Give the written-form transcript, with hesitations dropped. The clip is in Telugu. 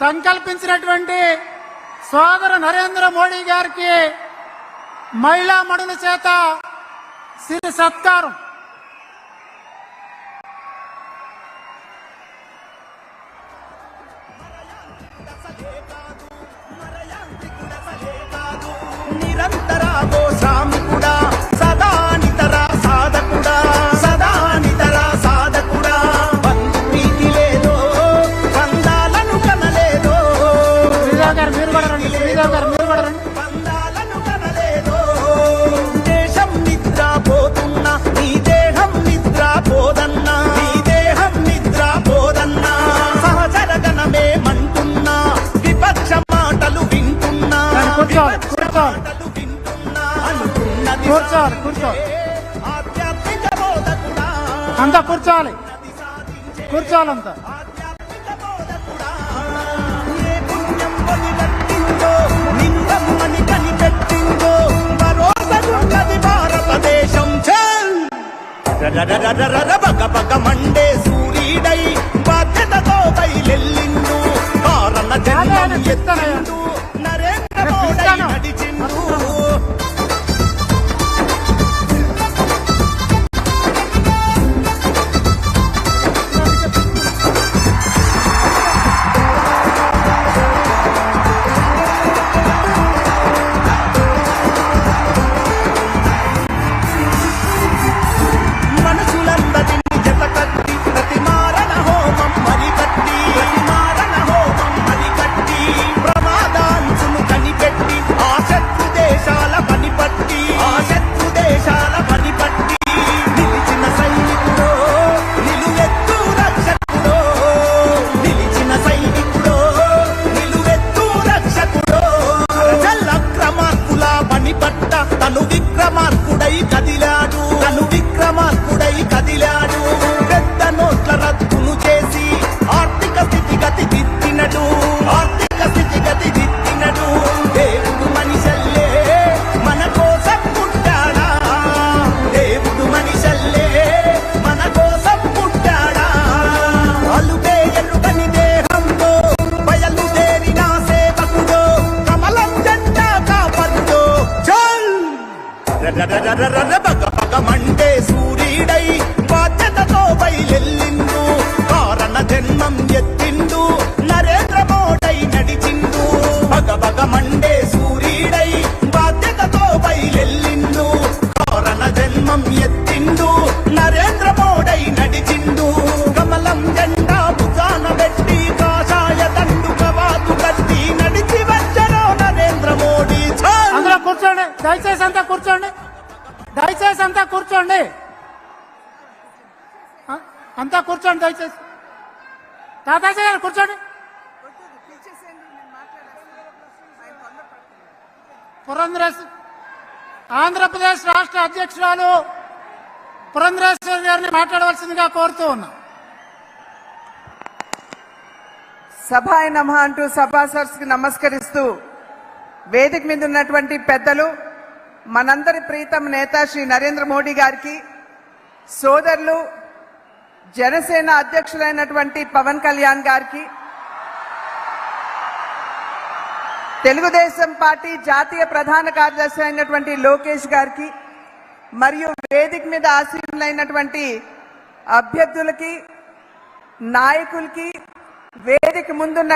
సంకల్పించినటువంటి సోదరు నరేంద్ర మోడీ గారికి మహిళా మణుల చేత సిరి సత్కారం. నిరంతరా గోసాముకుడా సదా నితరా సాధకుడా సదా నితరా సాధకుడా బంధు ప్రీతి లేదో బంధాలను కనలేదో బంధాలను కనలేదో దేశం నిద్రపోతున్నా నీ దేహం నిద్రపోదన్నా నీ దేహం నిద్రపోదన్నా సహచరగణమే మంటున్నా విపక్ష మాటలు వింటున్నా కూర్చోవాలి అంతా కూర్చోవాలి కూర్చోవాలంతా. కనిపెట్టిందో భరోసగుంటది భారతదేశం బగ బగ మండే సూర్యుడై బాధ్యతతో బయలెల్లిండు కారణ జన్మం ఎత్తిండు నరేంద్ర మోడీ నడిచిండు. తను విక్రమార్కుడై కదిలాడు పెద్ద నోట్ల రద్దును చేసి ఆర్థిక స్థితిగతి దిద్దినడు దేవుడు మనిషల్లే మన కోసం పుట్టాడా దేవుడు మనిషల్లే మన కోసం పుట్టాడా అలుపే ఎలుగని దేహంతో బయలుదేరిన సేవకుడో కమలం జెండా కాపరుడో బగ బగ మండే సూర్యుడై బాధ్యతతో బయలెల్లిండు కారణ జన్మం ఎత్తిండు నరేంద్ర మోడీ నడిచిండు. బగ బగ మండే సూర్యుడై బాధ్యతతో బయలెల్లిండు కారణ జన్మం ఎత్తిండు నరేంద్ర మోడీ నడిచిండు. కమలం జెండా భుజాన పెట్టి కాషాయ దండు కవాతు కట్టి నడిచి వచ్చారో నరేంద్ర మోడీ. అందరూ కూర్చోండి, దయచేసి అంతా కూర్చోండి, దయచేసి అంతా కూర్చోండి, అంతా కూర్చోండి దయచేసి. తాతాజీ గారు కూర్చోండి. ఆంధ్రప్రదేశ్ రాష్ట్ర అధ్యక్షురాలు పురంధరేశ్వరి గారిని మాట్లాడవలసిందిగా కోరుతూ ఉన్నా. సభాయ నమః అంటూ సభాసర్స్కి నమస్కరిస్తూ వేదిక మీద ఉన్నటువంటి పెద్దలు, మనందరి ప్రీతం నేత శ్రీ నరేంద్ర మోడీ గారికి, సోదరులు జనసేన అధ్యక్షులైనటువంటి పవన్ కళ్యాణ్ గారికి, తెలుగుదేశం పార్టీ జాతీయ ప్రధాన కార్యదర్శి అయినటువంటి లోకేష్ గారికి, మరియు వేదిక మీద ఆసీనులైనటువంటి అభ్యర్థులకి, నాయకులకి, వేదిక ముందున్న